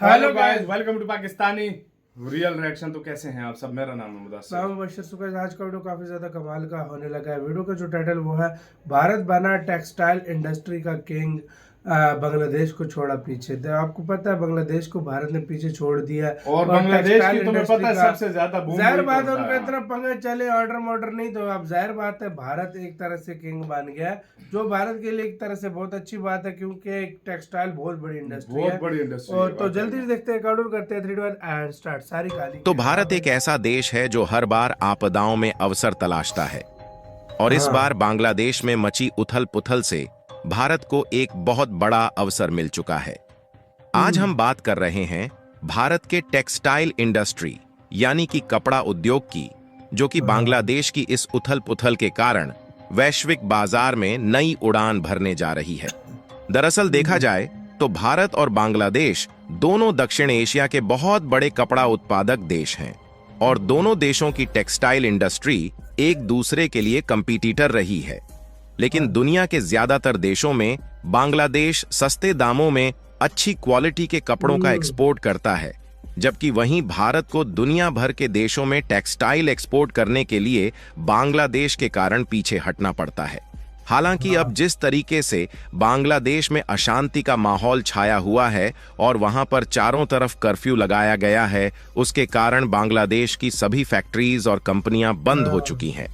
Hello guys, welcome to Pakistani real reaction. तो कैसे हैं आप सब? मेरा नाम है मुदस्सिर। मैं बशर सुकैस। आज का वीडियो काफी ज्यादा कमाल का होने लगा है। वीडियो का जो टाइटल वो है भारत बना टेक्सटाइल इंडस्ट्री का किंग, बांग्लादेश को छोड़ा पीछे। तो आपको पता है बांग्लादेश को भारत ने पीछे छोड़ दिया है और बांग्लादेश की तुम्हें पता है सबसे ज्यादा बूम जाहिर वही बात है करता उनका है। इतना पंगा चले ऑर्डर नहीं, तो अब जाहिर बात है भारत एक तरह से किंग बन गया है, जो भारत के लिए एक तरह से बहुत अच्छी बात है, क्योंकि एक टेक्सटाइल बहुत बड़ी इंडस्ट्री है। बहुत बड़ी इंडस्ट्री और है, तो वाकई जल्दी में। से देखते हैं, काउंट करते हैं 3 2 1 एंड स्टार्ट। सारी काली तो भारत एक ऐसा देश है जो हर बार आपदाओं में अवसर तलाशता है, और इस बार बांग्लादेश में मची उथल पुथल से भारत को एक बहुत बड़ा अवसर मिल चुका है। आज हम बात कर रहे हैं भारत के टेक्सटाइल इंडस्ट्री यानी कि कपड़ा उद्योग की, जो कि बांग्लादेश की इस उथल पुथल के कारण वैश्विक बाजार में नई उड़ान भरने जा रही है। दरअसल देखा जाए तो भारत और बांग्लादेश दोनों दक्षिण एशिया के बहुत बड़े कपड़ा उत्पादक देश हैं, और दोनों देशों की टेक्सटाइल इंडस्ट्री एक दूसरे के लिए कंपीटिटर रही है। लेकिन दुनिया के ज्यादातर देशों में बांग्लादेश सस्ते दामों में अच्छी क्वालिटी के कपड़ों का एक्सपोर्ट करता है, जबकि वहीं भारत को दुनिया भर के देशों में टेक्सटाइल एक्सपोर्ट करने के लिए बांग्लादेश के कारण पीछे हटना पड़ता है। हालांकि अब जिस तरीके से बांग्लादेश में अशांति का माहौल छाया हुआ है और वहां पर चारों तरफ कर्फ्यू लगाया गया है, उसके कारण बांग्लादेश की सभी फैक्ट्रीज और कंपनियां बंद हो चुकी हैं।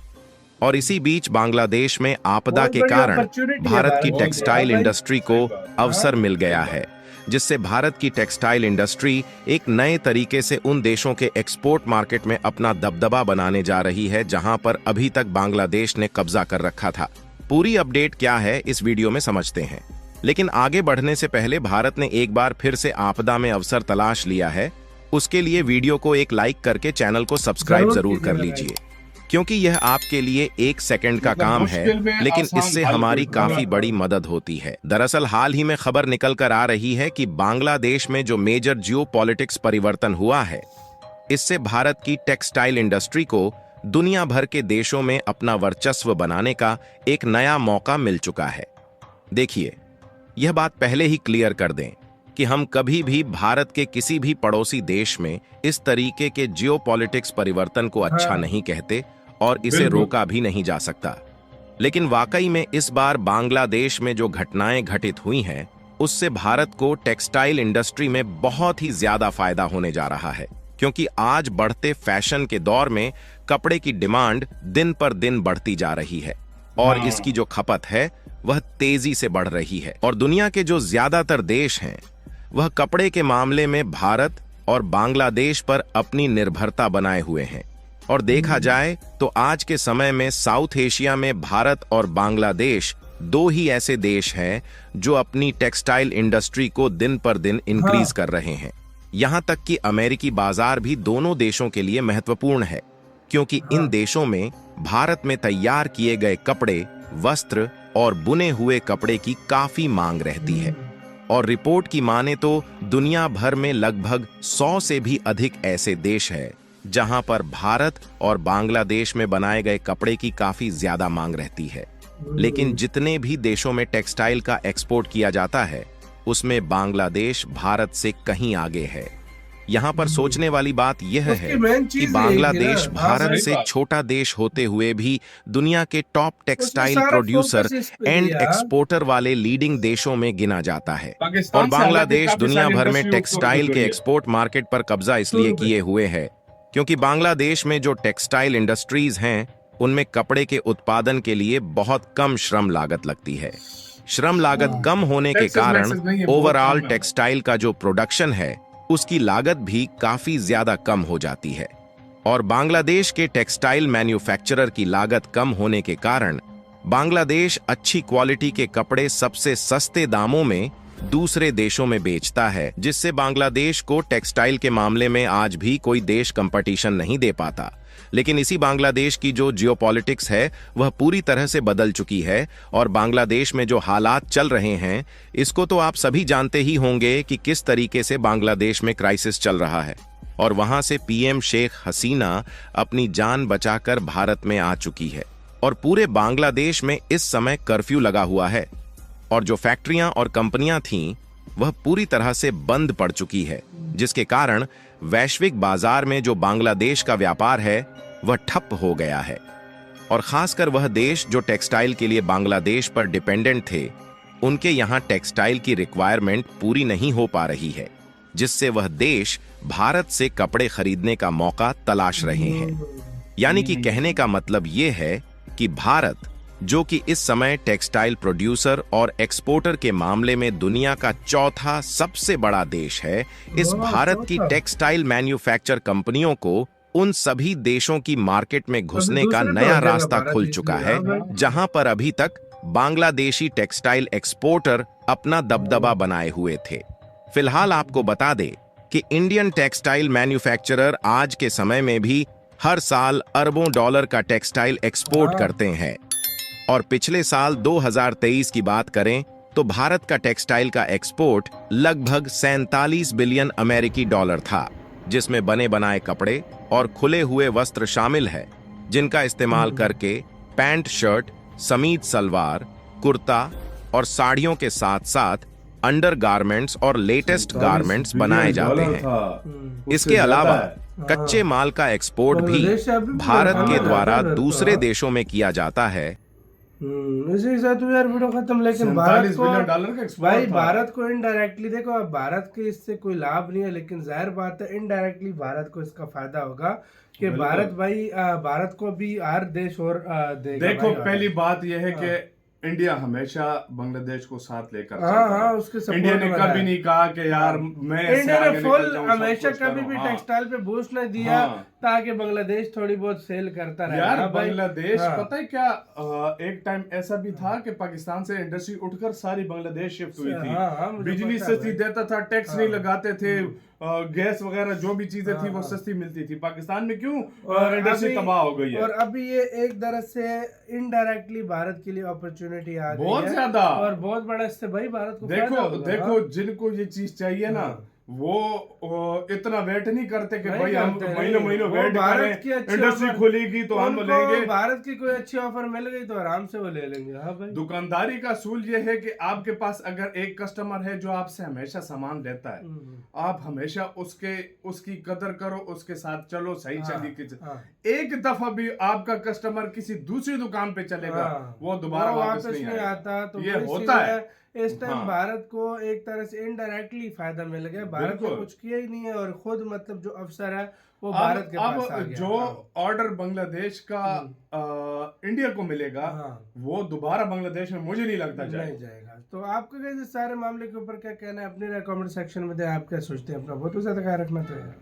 और इसी बीच बांग्लादेश में आपदा के कारण भारत की टेक्सटाइल इंडस्ट्री को अवसर मिल गया है, जिससे भारत की टेक्सटाइल इंडस्ट्री एक नए तरीके से उन देशों के एक्सपोर्ट मार्केट में अपना दबदबा बनाने जा रही है जहां पर अभी तक बांग्लादेश ने कब्जा कर रखा था। पूरी अपडेट क्या है इस वीडियो में समझते हैं, लेकिन आगे बढ़ने से पहले भारत ने एक बार फिर से आपदा में अवसर तलाश लिया है। उसके लिए वीडियो को एक लाइक करके चैनल को सब्सक्राइब जरूर कर लीजिए, क्योंकि यह आपके लिए 1 सेकंड का काम है, लेकिन इससे हमारी काफी बड़ी मदद होती है। दरअसल हाल ही में खबर निकल कर आ रही है कि बांग्लादेश में जो मेजर जियोपॉलिटिक्स परिवर्तन हुआ है, इससे भारत की टेक्सटाइल इंडस्ट्री को दुनिया भर के देशों में अपना वर्चस्व बनाने का एक नया मौका मिल चुका है। देखिए, यह बात पहले ही क्लियर कर दें कि हम कभी भी भारत के किसी भी पड़ोसी देश में इस तरीके के जियोपॉलिटिक्स परिवर्तन को अच्छा नहीं कहते और इसे रोका भी नहीं जा सकता। लेकिन वाकई में इस बार बांग्लादेश में जो घटनाएं घटित हुई हैं, उससे भारत को टेक्सटाइल इंडस्ट्री में बहुत ही ज्यादा फायदा होने जा रहा है, क्योंकि आज बढ़ते फैशन के दौर में कपड़े की डिमांड दिन पर दिन बढ़ती जा रही है, और इसकी जो खपत है वह तेजी से बढ़ रही है। और दुनिया के जो ज्यादातर देश हैं, वह कपड़े के मामले में भारत और बांग्लादेश पर अपनी निर्भरता बनाए हुए हैं। और देखा जाए तो आज के समय में साउथ एशिया में भारत और बांग्लादेश दो ही ऐसे देश हैं जो अपनी टेक्सटाइल इंडस्ट्री को दिन पर दिन इंक्रीज कर रहे हैं। यहां तक कि अमेरिकी बाजार भी दोनों देशों के लिए महत्वपूर्ण है, क्योंकि इन देशों में भारत में तैयार किए गए कपड़े, वस्त्र और बुने हुए कपड़े की काफी मांग रहती है। और रिपोर्ट की माने तो दुनिया भर में लगभग 100 से भी अधिक ऐसे देश हैं जहां पर भारत और बांग्लादेश में बनाए गए कपड़े की काफी ज्यादा मांग रहती है। लेकिन जितने भी देशों में टेक्सटाइल का एक्सपोर्ट किया जाता है, उसमें बांग्लादेश भारत से कहीं आगे है। यहाँ पर सोचने वाली बात यह है कि बांग्लादेश भारत से छोटा देश होते हुए भी दुनिया के top textile producer and exporter वाले लीडिंग देशों में गिना जाता है। और बांग्लादेश दुनिया भर में टेक्सटाइल के एक्सपोर्ट मार्केट पर कब्जा इसलिए किए हुए है क्योंकि बांग्लादेश में जो टेक्सटाइल इंडस्ट्रीज हैं, उनमें कपड़े के उत्पादन के लिए बहुत कम श्रम लागत लगती है। श्रम लागत कम होने के कारण ओवरऑल टेक्सटाइल का जो प्रोडक्शन है, उसकी लागत भी काफी ज्यादा कम हो जाती है। और बांग्लादेश के टेक्सटाइल मैन्युफैक्चरर की लागत कम होने के कारण बांग्लादेश अच्छी क्वालिटी के कपड़े सबसे सस्ते दामों में दूसरे देशों में बेचता है, जिससे बांग्लादेश को टेक्सटाइल के मामले में आज भी कोई देश कंपटीशन नहीं दे पाता। लेकिन इसी बांग्लादेश की जो जियोपॉलिटिक्स है, वह पूरी तरह से बदल चुकी है, और बांग्लादेश में जो हालात चल रहे हैं, इसको तो आप सभी जानते ही होंगे कि किस तरीके से बांग्लादेश में क्राइसिस चल रहा है। और वहां से पीएम शेख हसीना अपनी जान बचाकर भारत में आ चुकी है, और पूरे बांग्लादेश में इस समय कर्फ्यू लगा हुआ है, और जो फैक्ट्रियां और कंपनियां थीं, वह पूरी तरह से बंद पड़ चुकी है। जिसके कारण वैश्विक बाजार में जो बांग्लादेश का व्यापार है वह ठप हो गया है। और खासकर वह देश जो टेक्सटाइल के लिए बांग्लादेश पर डिपेंडेंट थे, उनके यहाँ टेक्सटाइल की रिक्वायरमेंट पूरी नहीं हो पा रही है, जिससे वह देश भारत से कपड़े खरीदने का मौका तलाश रहे हैं। यानी कि कहने का मतलब ये है कि भारत, जो कि इस समय टेक्सटाइल प्रोड्यूसर और एक्सपोर्टर के मामले में दुनिया का चौथा सबसे बड़ा देश है, इस भारत की टेक्सटाइल मैन्युफैक्चर कंपनियों को उन सभी देशों की मार्केट में घुसने का नया रास्ता खुल चुका है, जहां पर अभी तक बांग्लादेशी टेक्सटाइल एक्सपोर्टर अपना दबदबा बनाए हुए थे। फिलहाल आपको बता दें कि इंडियन टेक्सटाइल मैन्युफैक्चरर आज के समय में भी हर साल अरबों डॉलर का टेक्सटाइल एक्सपोर्ट करते हैं। और पिछले साल 2023 की बात करें तो भारत का टेक्सटाइल का एक्सपोर्ट लगभग 47 बिलियन अमेरिकी डॉलर था, जिसमें बने बनाए कपड़े और खुले हुए वस्त्र शामिल है, जिनका इस्तेमाल करके पैंट, शर्ट, समीज सलवार, कुर्ता और साड़ियों के साथ साथ अंडर गारमेंट्स और लेटेस्ट गारमेंट्स बनाए जाते हैं। इसके अलावा कच्चे माल का एक्सपोर्ट भी भारत के द्वारा दूसरे देशों में किया जाता है। इसी के साथ यार वीडियो खत्म। लेकिन भारत को भाई, भारत को इनडायरेक्टली देखो, अब भारत के इससे कोई लाभ नहीं है, लेकिन जाहिर बात है इनडायरेक्टली भारत को इसका फायदा होगा कि भारत भाई, भारत को भी हर देश और देगा। देखो, पहली बात यह है कि इंडिया हमेशा बांग्लादेश को साथ लेकर हाँ, उसके सपोर्ट इंडिया ने कभी नहीं कहा कि यार मैं इंडिया ने फुल हमेशा कभी भी टेक्सटाइल पे बूस्ट नहीं दिया ताकि बांग्लादेश थोड़ी बहुत सेल करता रहे। यार बांग्लादेश पता है क्या, एक टाइम ऐसा भी था कि पाकिस्तान से इंडस्ट्री उठकर सारी बांग्लादेश शिफ्ट हुई थी। बिजली सस्ती देता था, टैक्स नहीं लगाते थे, गैस वगैरह जो भी चीजें थी वो सस्ती मिलती थी। पाकिस्तान में क्यों इंडस्ट्री तबाह हो गई है। और अभी ये एक तरह से इनडायरेक्टली भारत के लिए अपॉर्चुनिटी आ गई है बहुत ज्यादा, और बहुत बड़ा इससे भाई भारत को देखो जिनको ये चीज चाहिए ना, वो इतना वेट नहीं करते कि भाई हम महीनों वेट करें, इंडस्ट्री खुलेगी तो हम लेंगे। भारत की कोई अच्छी ऑफर मिल गई तो आराम से वो ले लेंगे। हाँ भाई, दुकानदारी का असूल ये है कि आपके पास अगर एक कस्टमर है जो आपसे हमेशा सामान लेता है, आप हमेशा उसकी कदर करो, उसके साथ चलो, सही चली। एक दफा भी आपका कस्टमर किसी दूसरी दुकान पे चलेगा, वो दोबारा वापस नहीं आता। तो ये होता है। इस टाइम भारत को एक तरह से इनडायरेक्टली फायदा मिल गया। भारत ने कुछ किया ही नहीं है, और खुद मतलब जो अफसर है वो भारत के पास आ गया। जो ऑर्डर बांग्लादेश का इंडिया को मिलेगा, वो दोबारा बांग्लादेश में मुझे नहीं लगता जाएगा। तो आपका कैसे सारे मामले के ऊपर क्या कहना है, अपनी कमेंट सेक्शन में दे। आप क्या सोचते हैं, अपना बहुत ज्यादा ख्याल रखना चाहिए।